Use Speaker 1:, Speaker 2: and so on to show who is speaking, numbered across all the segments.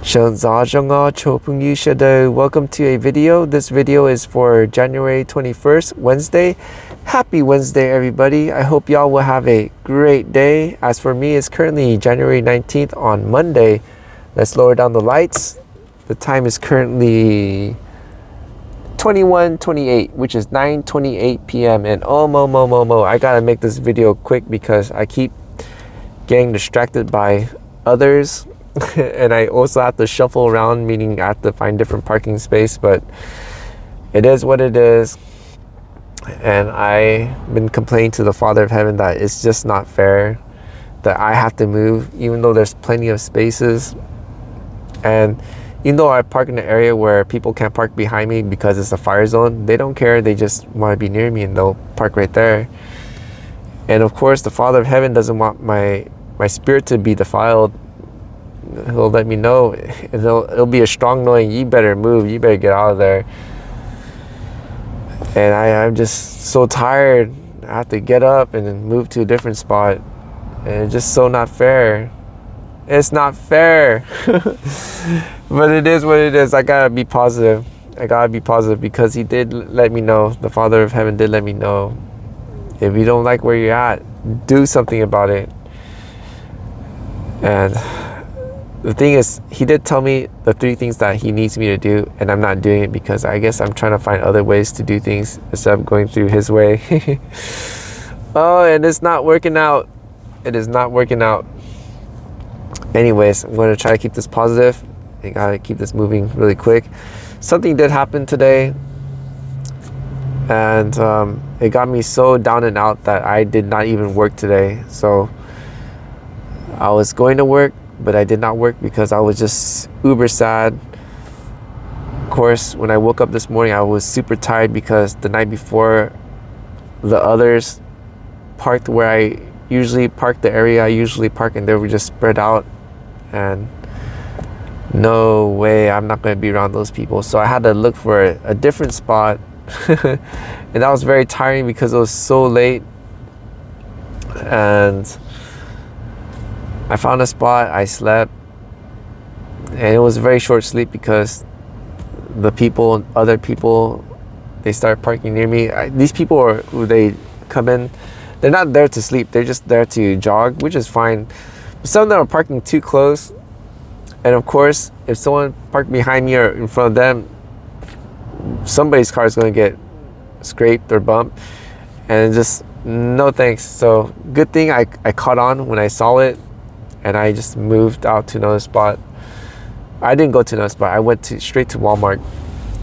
Speaker 1: Welcome to a video. This video is for January 21st, Wednesday. Happy Wednesday, everybody. I hope y'all will have a great day. As for me, it's currently January 19th on Monday. Let's lower down the lights. The time is currently 21:28, which is 9:28 p.m. And I gotta make this video quick because I keep getting distracted by others. And I also have to shuffle around, meaning I have to find different parking space, but it is what it is. And I've been complaining to the Father of Heaven that it's just not fair that I have to move, even though there's plenty of spaces. And even though I park in an area where people can't park behind me because it's a fire zone, they don't care. They just want to be near me and they'll park right there. And of course, the Father of Heaven doesn't want my spirit to be defiled. He'll let me know. It'll be a strong knowing, you better move, you better get out of there. And I'm just so tired. I have to get up and then move to a different spot. And it's just so not fair. It's not fair. But it is what it is. I gotta be positive. I gotta be positive because he did let me know. The Father of Heaven did let me know. If you don't like where you're at, do something about it. And the thing is, he did tell me the 3 things that he needs me to do, and I'm not doing it because I guess I'm trying to find other ways to do things instead of going through his way. Oh, and it's not working out. It is not working out. Anyways, I'm going to try to keep this positive. I gotta keep this moving really quick. Something did happen today, and it got me so down and out that I did not even work today. So I was going to work, but I did not work because I was just uber sad. Of course, when I woke up this morning, I was super tired because the night before, the others parked where I usually park, the area I usually park, and they were just spread out. And no way, I'm not going to be around those people. So I had to look for a different spot. And that was very tiring because it was so late. And I found a spot, I slept, and it was a very short sleep because other people, they started parking near me. These people who they come in, they're not there to sleep, they're just there to jog, which is fine. But some of them are parking too close, and of course, if someone parked behind me or in front of them, somebody's car is going to get scraped or bumped, and just no thanks. So good thing I caught on when I saw it. And I just moved out to another spot. I didn't go to another spot. I went straight to Walmart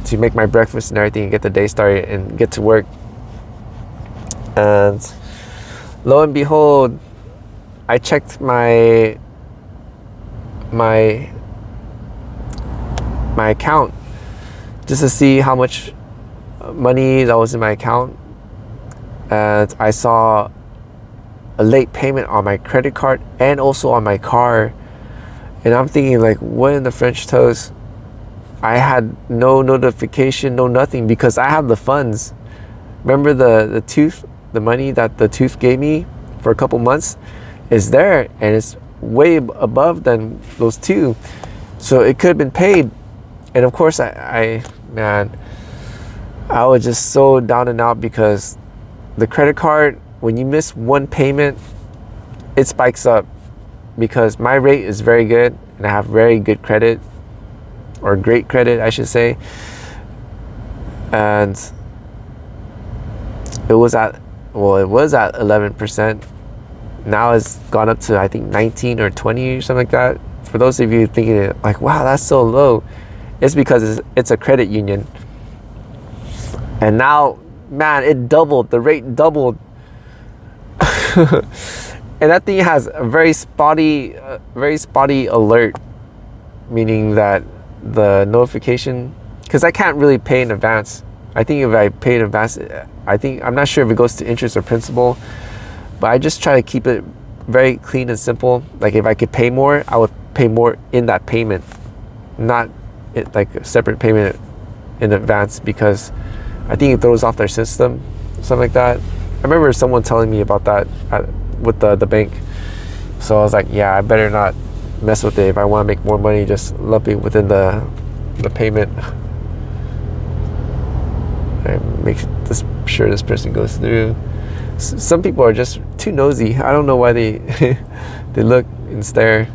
Speaker 1: to make my breakfast and everything and get the day started and get to work. And lo and behold, I checked my account just to see how much money that was in my account. And I saw a late payment on my credit card and also on my car. And I'm thinking, like, what in the French toast? I had no notification, no nothing, because I have the funds. Remember the tooth, the money that the tooth gave me for a couple months is there, and it's way above than those 2. So it could have been paid. And of course, I was just so down and out because the credit card, when you miss one payment, it spikes up because my rate is very good and I have very good credit, or great credit, I should say. And it was at 11%. Now it's gone up to, I think, 19 or 20 or something like that. For those of you thinking like, wow, that's so low, it's because it's a credit union. And now, man, it doubled. The rate doubled. And that thing has a very spotty alert, meaning that the notification, because I can't really pay in advance. I think if I pay in advance, I'm not sure if it goes to interest or principal, but I just try to keep it very clean and simple. Like, if I could pay more, I would pay more in that payment, not like a separate payment in advance, because I think it throws off their system, something like that. I remember someone telling me about that with the bank. So I was like, yeah, I better not mess with it. If I want to make more money, just lump it within the payment. I make sure this person goes through. Some people are just too nosy. I don't know why they they look and stare,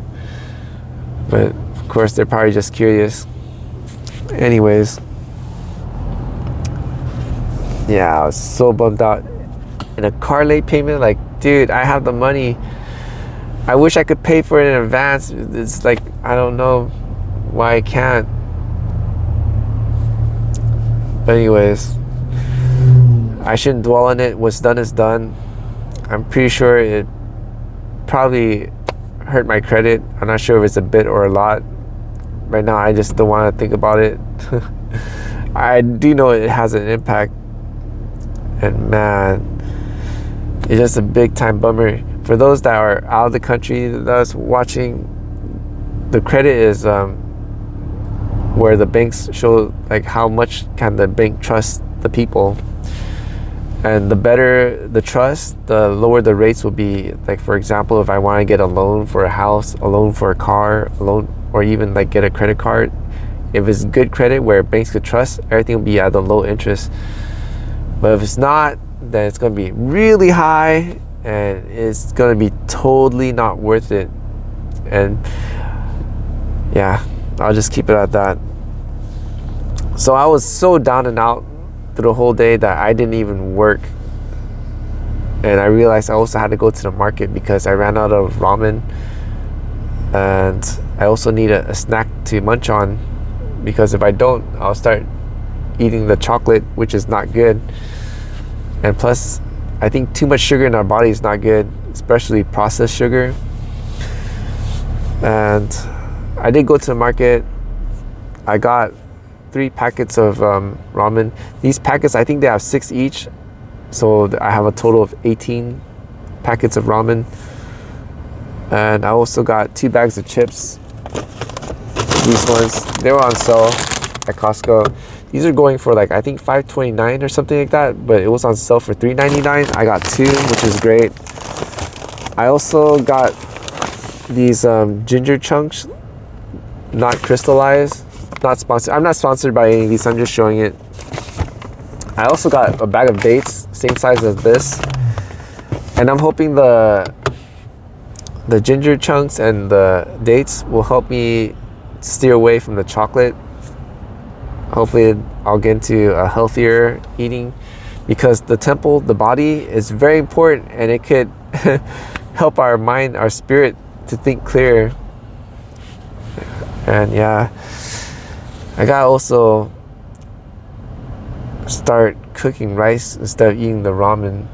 Speaker 1: but of course they're probably just curious. Anyways, yeah, I was so bummed out. And a car late payment, like, dude, I have the money. I wish I could pay for it in advance. It's like, I don't know why I can't. But anyways, I shouldn't dwell on it. What's done is done. I'm pretty sure it probably hurt my credit. I'm not sure if it's a bit or a lot. Right now, I just don't want to think about it. I do know it has an impact. And man, it's just a big time bummer. For those that are out of the country that's watching, the credit is where the banks show like how much can the bank trust the people. And the better the trust, the lower the rates will be. Like, for example, if I want to get a loan for a house, a loan for a car, a loan, or even like get a credit card, if it's good credit where banks could trust, everything will be at a low interest. But if it's not, then it's going to be really high and it's going to be totally not worth it. And yeah, I'll just keep it at that. So I was so down and out through the whole day that I didn't even work. And I realized I also had to go to the market because I ran out of ramen. And I also need a snack to munch on, because if I don't, I'll start eating the chocolate, which is not good. And plus, I think too much sugar in our body is not good, especially processed sugar. And I did go to the market. I got 3 packets of ramen. These packets, I think they have 6 each. So I have a total of 18 packets of ramen. And I also got 2 bags of chips. These ones, they were on sale at Costco. These are going for like, I think $5.29 or something like that, but it was on sale for $3.99. I got 2, which is great. I also got these ginger chunks, not crystallized, not sponsored. I'm not sponsored by any of these, I'm just showing it. I also got a bag of dates, same size as this. And I'm hoping the ginger chunks and the dates will help me steer away from the chocolate. Hopefully I'll get into a healthier eating, because the temple, the body, is very important, and it could help our mind, our spirit to think clear. And yeah, I gotta also start cooking rice instead of eating the ramen.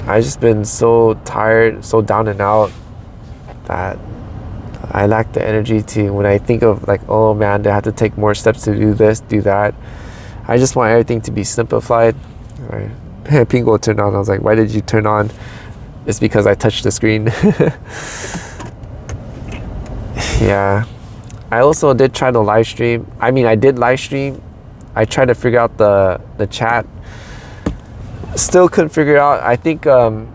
Speaker 1: I've just been so tired, so down and out, that I lack the energy to, when I think of like, oh man, I have to take more steps to do this, do that. I just want everything to be simplified. Right. Pingo turned on. I was like, why did you turn on? It's because I touched the screen. Yeah. I also did try to live stream. I did live stream. I tried to figure out the chat. Still couldn't figure it out. I think I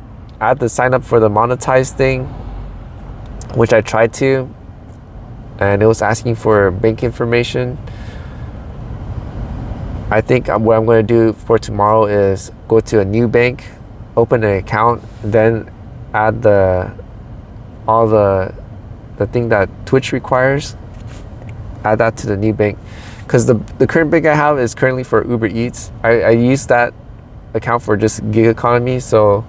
Speaker 1: had to sign up for the monetized thing, which I tried to, and it was asking for bank information. I think what I'm going to do for tomorrow is go to a new bank, open an account, and then add all the thing that Twitch requires, add that to the new bank. Because the current bank I have is currently for Uber Eats. I use that account for just gig economy, so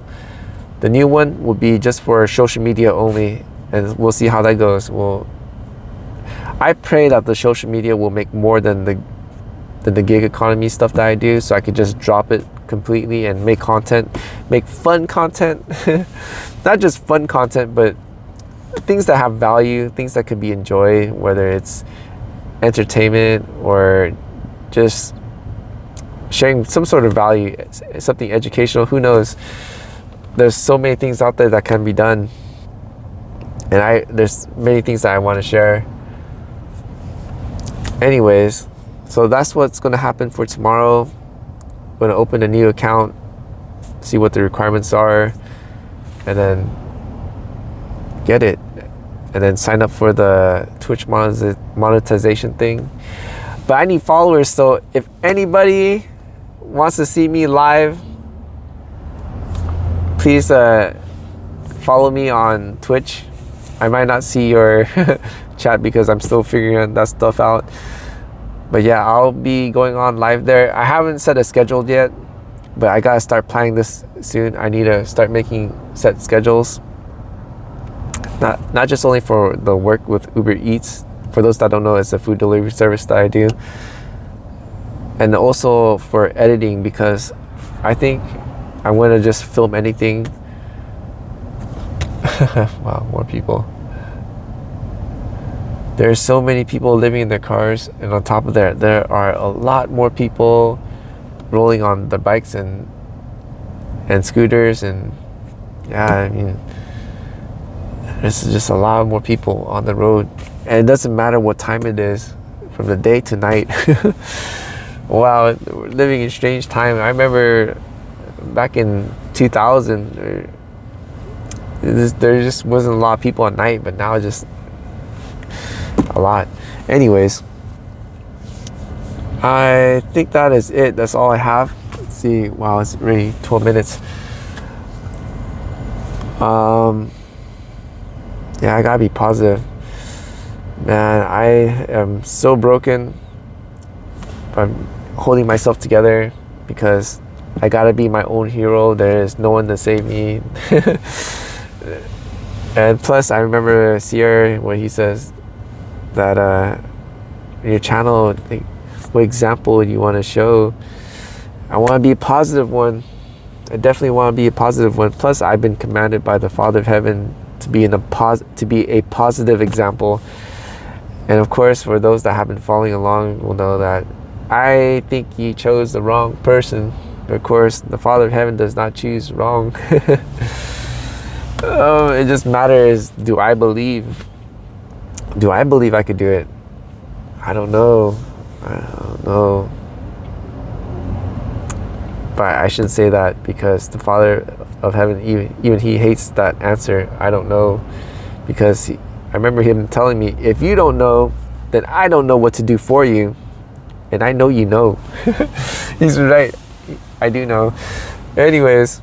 Speaker 1: the new one will be just for social media only, and we'll see how that goes. I pray that the social media will make more than the gig economy stuff that I do, so I could just drop it completely and make content, make fun content. Not just fun content, but things that have value, things that could be enjoyed, whether it's entertainment or just sharing some sort of value, something educational, who knows. There's so many things out there that can be done, and there's many things that I want to share. Anyways, so that's what's going to happen for tomorrow. I'm going to open a new account, see what the requirements are, and then get it. and then sign up for the Twitch monetization thing. But I need followers, so if anybody wants to see me live, please follow me on Twitch. I might not see your chat because I'm still figuring that stuff out. But yeah, I'll be going on live there. I haven't set a schedule yet, but I gotta start planning this soon. I need to start making set schedules. Not just only for the work with Uber Eats. For those that don't know, it's a food delivery service that I do. And also for editing, because I think I want to just film anything. Wow, more people. There's so many people living in their cars, and on top of that, there are a lot more people rolling on their bikes and scooters, and yeah, I mean, there's just a lot more people on the road, and it doesn't matter what time it is, from the day to night. Wow, we're living in strange time. I remember back in 2000, there just wasn't a lot of people at night, but now it's just a lot. Anyways, I think that is it. That's all I have. Let's see. Wow, it's already 12 minutes. Yeah, I gotta be positive. Man, I am so broken. I'm holding myself together because I gotta be my own hero. There is no one to save me. And plus, I remember Sierra where he says that your channel, like, what example do you want to show? I want to be a positive one. I definitely want to be a positive one. Plus, I've been commanded by the Father of Heaven to be a positive example. And of course, for those that have been following along will know that I think he chose the wrong person. But of course, the Father of Heaven does not choose wrong. It just matters, do I believe? Do I believe I could do it? I don't know. But I shouldn't say that, because the Father of Heaven, even he hates that answer. I don't know, because I remember him telling me, if you don't know, then I don't know what to do for you, and I know you know. He's right. I do know. Anyways,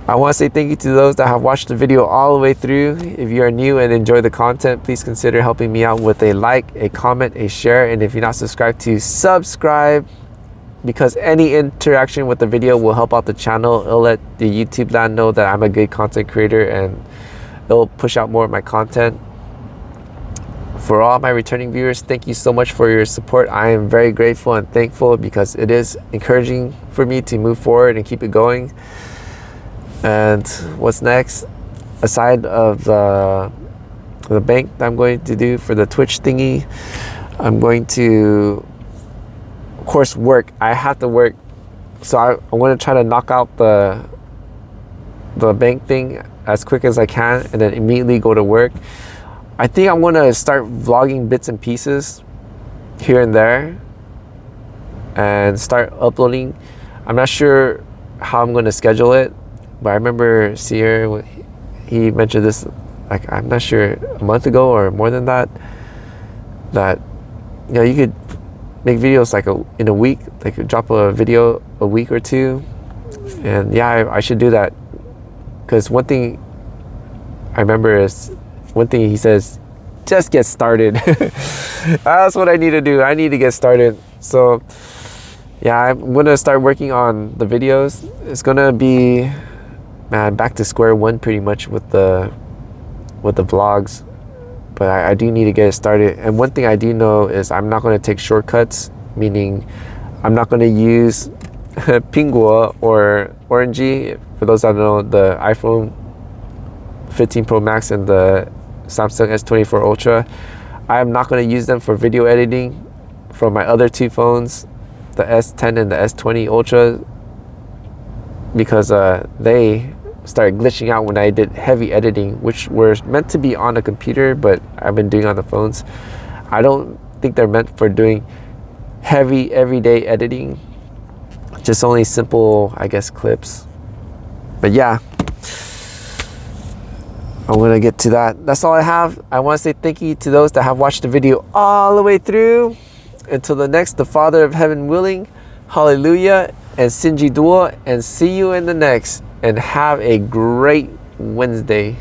Speaker 1: I want to say thank you to those that have watched the video all the way through. If you are new and enjoy the content, please consider helping me out with a like, a comment, a share, and if you're not subscribed, to subscribe, because any interaction with the video will help out the channel. It'll let the YouTube land know that I'm a good content creator, and it'll push out more of my content. For all my returning viewers, thank you so much for your support. I am very grateful and thankful, because it is encouraging for me to move forward and keep it going. And what's next, aside of the bank that I'm going to do for the Twitch thingy, I'm going to, of course, work. I have to work, so I want to try to knock out the bank thing as quick as I can, and then immediately go to work. I think I'm going to start vlogging bits and pieces here and there and start uploading. I'm not sure how I'm going to schedule it, but I remember Sierra, he mentioned this, like, I'm not sure, a month ago or more than that, you know, you could make videos like in a week, like drop a video a week or two. And yeah, I should do that, because one thing I remember is, one thing he says, just get started. That's what I need to do. I need to get started. So yeah, I'm gonna start working on the videos. It's gonna be, man, back to square one pretty much with the vlogs, but I do need to get it started. And one thing I do know is I'm not going to take shortcuts, meaning I'm not going to use Pingua or Orangey. For those that don't know, the iPhone 15 Pro Max and the Samsung S24 Ultra, I am not going to use them for video editing from my other two phones, the S10 and the S20 Ultra, because they started glitching out when I did heavy editing, which were meant to be on a computer, but I've been doing on the phones. I don't think they're meant for doing heavy everyday editing, just only simple, I guess, clips. But yeah, I'm gonna get to that. That's all I have. I want to say thank you to those that have watched the video all the way through. Until the next, the Father of Heaven willing, hallelujah, and Sinji Dua, and see you in the next. And have a great Wednesday.